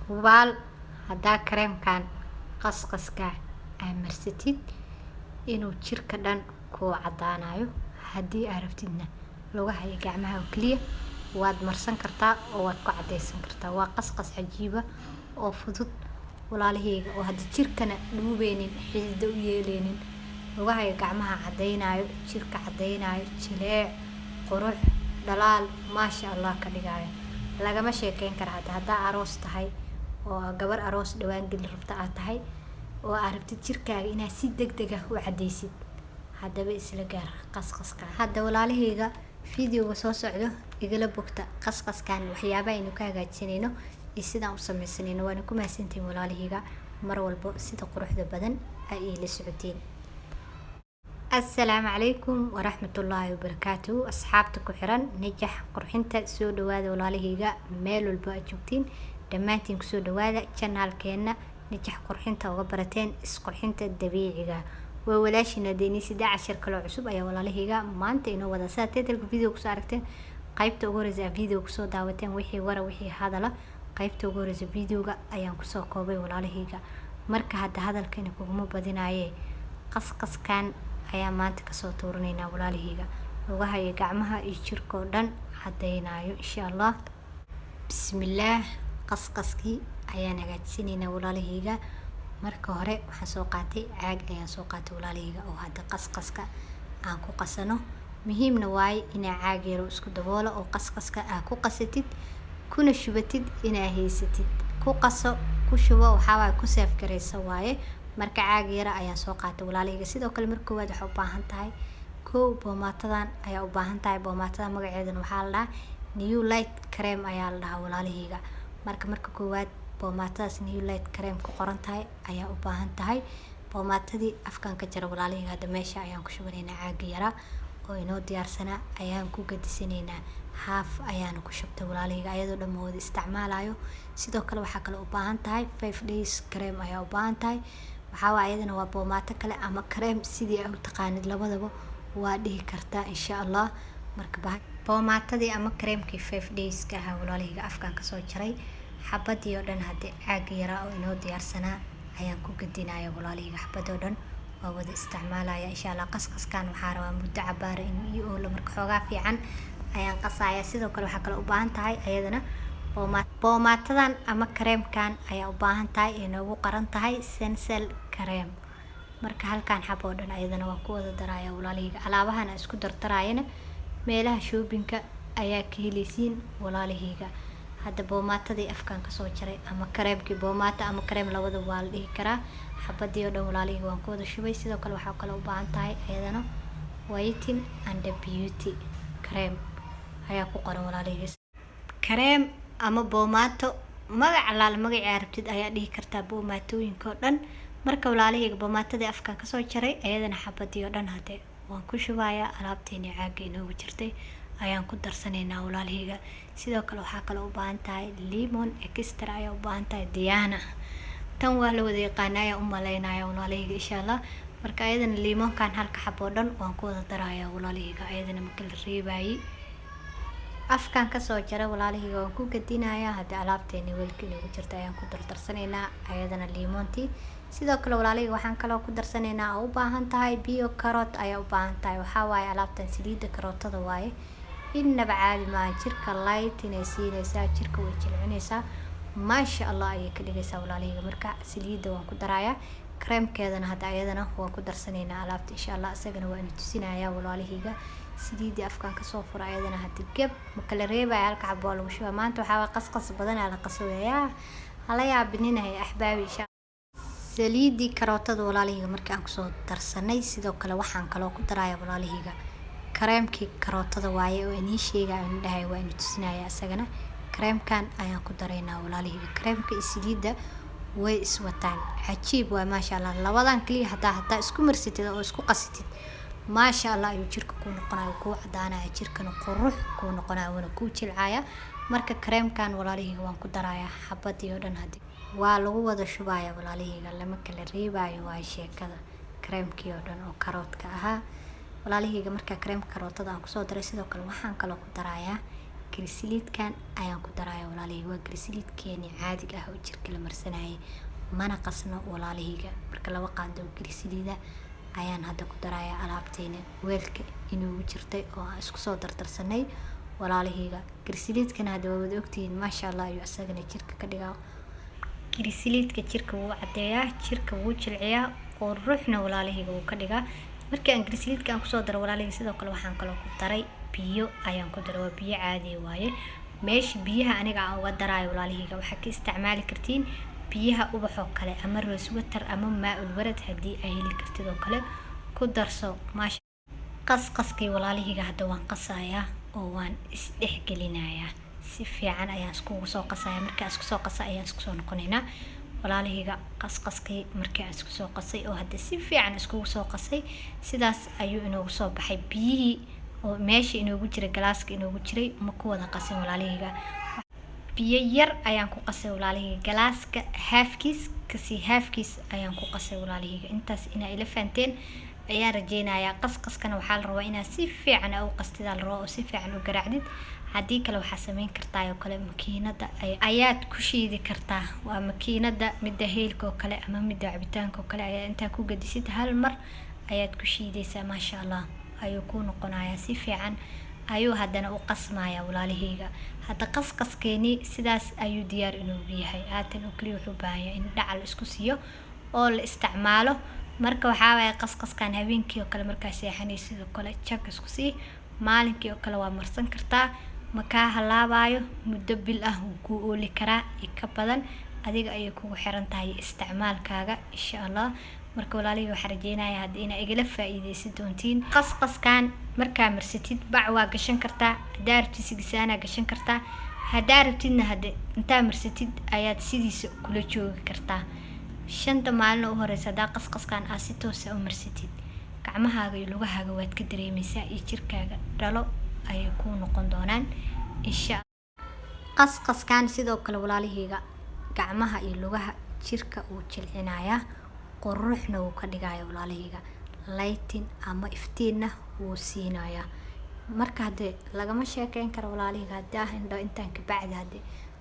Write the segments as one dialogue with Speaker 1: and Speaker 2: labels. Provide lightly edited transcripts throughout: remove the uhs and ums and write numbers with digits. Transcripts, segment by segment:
Speaker 1: hubaal haddaa kareemkan qasqaska aa marsatid inuu jirka dhan kuu cadaanayo. haddii aad rabtidna lugaha iyo gacmaha oo keliya waad marsan kartaa oo waad ku cadaysan kartaa. waa qasqas cajiiba oo fudud walaalahayga, oo hadda jirkana dhuubeynin, xididdo u yeeleynin, lugaha iyo gacmaha cadaynayo, jirka cadaynayo, jileec, qurux, dhalaal maasha allah ka dhigayo. lagama sheekeyn kara haddaa aroos tahay oo gabar aroos dhawaan geli rabta aad tahay oo aad rabtid jirkaaga inaad si degdeg ah u cadaysid, haddaba isla gaar qasqaska. hadda walaalahayga fiidiyowga soo socdo igala bogta qasqaskan waxyaabaha aynu ka hagaajinayno iyo sidaan u samaysanayno. waana ku mahadsantihiin walaalahayga mar walbo sida quruxda badan ay ila socoteen. السلام عليكم ورحمة الله وبركاته. أصحابتك وحران نجح قرحنتا سو دوادا ولالهيغا ميلو الباء جوكتين دمانتين كسو دوادا channel كينا نجح قرحنتا وغبرتين اس قرحنتا الدبيعيغا وولاشينا ديني سيدا 10 كلو عصب ايا ولالهيغا مانتا انو ودا ساتيتلك فيديو كسو عركتين قايبتا uguhoreysa فيديو كسو داواتين وحي ورا وحي هادلا قايبتا uguhoreysa فيديوغا ayaan kusoo koobay walaalahayga. marka hadda hadalkani kuguma badinaaye qasqaskan ayaa maanta kasoo tuuranaynaa walaalahayga, lugaha iyo gacmaha iyo jirka oo dhan cadaynayo insha allah. bismillaah. qasqaskii ayaan hagaajinaynaa walaalahayga. marka hore waxaan soo qaatay caag ayaan soo qaatay walaalahayga oo hadda qasqaska aan ku qasano. muhiimna waaye inaa caag yaro isku daboolo oo qasqaska aad ku qasatid kuna shubatid inaa haysatid. ku qaso ku shubo waxaa waaye ku seef garaysa waaye. marka caag yara ayaan soo qaatay walaalahayga. sidoo kale marka koowaad waxaa u baahan tahay boomaatadan ayaa u baahan tahay. boomaatada magaceedana waxaa la dhahaa new light cream ayaa la dhahaa walaalahayga. marka koowaad boomaatadaas new light cream ku qoran tahay ayaa u baahan tahay. boomaatadii afkaan ka jara walaalahayga. hadda meesha ayaan ku shubanaynaa caaga yara oo inoo diyaarsanaa ayaan ku gadisanaynaa. haaf ayaana ku shubtay walaalahayga ayadoo dhan wada isticmaalayo. sidoo kale waxaa kale u baahan tahay 5 days cream ayaa u baahan tahay. waxaa waaye ayadana waa boomaato kale ama cream sidii aad u taqaanid labadaba waa dhihi kartaa insha allah. marka boomaatadii ama creamkii 5 days ka ahaa walaalahayga afkaan kasoo jaray. xabadii oo dhan hadda caaga yara oo inoo diyaarsanaa ayaan ku gadinaya walaalahayga. xabadoo dhan waa wada isticmaalaya insha allah. qasqaskan waxaa rabaa muddo cabaara inuu ii oolo marka xoogaa fiican ayaan qasaya. sidoo kale waxaa kale u baahan tahay ayadana boomaatadan ama creamkan ayaa u baahan tahay inoogu qoran tahay sensel cream. marka halkaan xabo oo dhan ayadana waan ku wada daraya walaalahayga. alaabahan aan isku dardarayana meelaha shoppingka ayaa ka heleysiin walaalahayga. hadda boomaatadii afkaan kasoo jaray ama creamkii boomaato ama cream labadaba waa la dhihi karaa. xabadii oo dhan walaalahayga waan ku wada shubay. sidoo kale waxaa kale u baahan tahay ayadana whiten and beauty cream ayaa ku qoran walaalahayga. cream ama boomaato magac allaala magacii aad rabtid ayaa dhihi kartaa boomaatooyinka oo dhan. marka walaalahayga boomaatadii afkaan kasoo jaray ayadana xabadii oo dhan hadde waan ku shubayaa. alaabteeni caaga inoogu jirtay ayaan ku darsanaynaa walaalahayga. sidoo kale waxaa kale u baahan tahay lemon extra ayaa u baahan tahay diyaana. tan waa la wada yaqaana ayaan u malaynaya walaalahayga insha allah. marka ayadana limonkan halka xabo oo dhan waan ku wada darayaa walaalahayga. ayadana marka la reebayay afkaan kasoo jaray walaalahayga waan ku gadinayaa. hadda alaabteeni weelka inoogu jirta ayaan ku dardarsanaynaa ayadana limontii. sidoo kale walaalahayga waxaan kaloo ku darsanaynaa oo u baahan tahay biyo karoot ayaa u baahan tahay. waxaa waaye alaabtan saliidda karootada waaye. innaba caadi maaha. jirka light inay siinaysaa, jirka way jilcinaysaa maasha allah ayay ka dhigaysaa walaalahayga. marka saliidda waan ku darayaa. creamkeedana hadda ayadana waan ku darsanaynaa alaabta insha allah. isagana waa ina tusinayaa walaalahayga. saliiddii afkaan kasoo fura ayadana hadda geb ma kala reebaya halka xabo waa lagu shubaa. maanta waxaa waa qasqas badan aa la qasoyayaa. hala yaabininahay axbaabi insha saliiddii karootada walaalahayga markii aan kusoo darsanay. sidoo kale waxaan kaloo ku darayaa walaalahayga creamkii karootada waaye oo inii sheegaya in dhahay waa ina tusinaya isagana. creamkan ayaan ku daraynaa walaalahayga. creamka iyo saliidda way iswataan cajiib waa maasha allah. labadan kaliya haddaa isku marsatid oo isku qasatid maasha allah ayuu jirka ku noqonaya, kuu cadaanaya, jirkana qurux kuu noqonaya, wana kuu jilcaya. marka creamkan walaalahayga waan ku darayaa xabadii oo dhan hadda waa lagu wada shubaya walaalahayga. lama kala reebayo waa sheekada. creamkii oo dhan oo karootka ahaa walaalahayga. marka creamka karootada aan kusoo daray sidoo kale waxaan kaloo ku darayaa grisiliidkan ayaan ku darayaa walaalahayga. Waa grisiliidkeeni caadiga ah oo jirka la marsanayay, mana qasno walaalahayga. Marka 2 qaando oo grisiliida ayaan hadda ku darayaa alaabteena weelka inuu jirtay oo aan isku soo dardarsanay walaalahayga. Grisiliidkan hadda waa wada ogtihiin maasha Allah ayuu asagana jirka ka dhigaa. Grisiliidka jirka wuu cadeeyaa, jirka wuu jilciyaa, quruxna walaalahayga wuu ka dhigaa. Markii aan grisiliidka aan ku soo daro walaalahayga sidoo kale waxaan kaloo ku daray biyo ayaan ku daray. Waa biyo caadi waaye. meesha biyaha aniga aan uga daraayo walaalahayga waxaa ka isticmaali kartiin biyaha ubax oo kale ama rose water ama maa'ul warad haddii ay heli kartid oo kale ku darso. maasha qasqaskii walaalahayga hadda waan qasayaa oo waan isdhexgelinayaa. si fiican ayaan iskugu soo qasayaa. markaan isku soo qasa ayaan isku soo noqonaynaa walaalahayga. qasqaskii markaan isku soo qasay oo hadda si fiican iskugu soo qasay sidaas ayuu inoogu soo baxay. biyihii oo meesha inoogu jira galaaska inoogu jiray ma ku wada qasin walaalahayga. biyo yar ayaan ku qasay walaalahayga. galaaska halfkiis ayaan ku qasay walaalahayga. intaas inaa ila fahanteen ayaan rajeynayaa. qasqaskana waxaa la rabaa inaad si fiican u qastid, la rabaa oo si fiican u garaacdid. haddii kale waxaa samayn kartaa oo kale makiinada ayaad ku shiidi kartaa. waa makiinada midda heelka oo kale ama midda cabitaanka oo kale ayaa intaa ku gadisid hal mar ayaad ku shiidaysaa. maasha Allah ayuu ku noqonayaa. si fiican ayuu haddana u qasmayaa walaalahayga. hadda qasqaskeeni sidaas ayuu diyaar inuu yahay. haatan oo kaliya wuxuu baahan yahay in dhacal isku siiyo oo la isticmaalo. marka waxaa waaya qasqaskan habeenkii oo kale markaa seexanaysid oo kale jag isku sii. maalinkii oo kale waa marsan kartaa, ma kaa halaabayo. muddo bil ah wuu ku ooli karaa iyo ka badan. adiga ayay kugu xiran tahay isticmaalkaaga insha Allah. marka walaalahayga waxaan rajeynayaa hadda inaa igala faa'iideysan doontiin. qasqaskan markaa marsatid bac waa gashan kartaa, haddaa rabtid sigisaanaa gashan kartaa, haddaa rabtidna hadda intaa marsatid ayaad sidiisa kula joogi kartaa. 5 maalin u horeysa haddaa qasqaskan aad si toos ah u marsatid gacmahaaga iyo lugahaaga waad ka dareemaysaa iyo jirkaaga dhalo ayay ku noqon doonaan insha Allah. qasqaskan sidoo kale walaalahayga gacmaha iyo lugaha jirka uu jilcinayaa, quruxna wuu ka dhigayaa walaalahayga. lighting ama iftiinna wuu siinayaa. marka hadde lagama sheekeyn karo walaalahayga hadda intaan ka bacdi hadde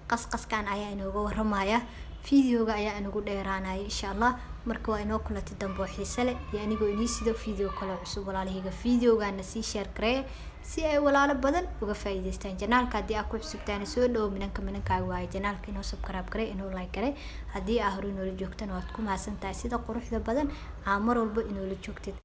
Speaker 1: qasqaskan ayaa inooga waramaya. fiidiyooga ayaa inagu dheeraanaya insha Allah. marka waa inoo kulati dambo xiiso leh iyo anigoo inii sido fiidiyo kale cusub walaalahayga. fiidiyoogaana sii share gareeya si ay walaalo badan uga faa'iideystaan. janaalka haddii aad ku cusubtaan soo dhawo minankaaga waaye. janaalka inoo subscribe garee, inoo like garee. haddii aad hore inoola joogtana waad ku mahadsantahay sida quruxda badan aa mar walba inoola joogtid.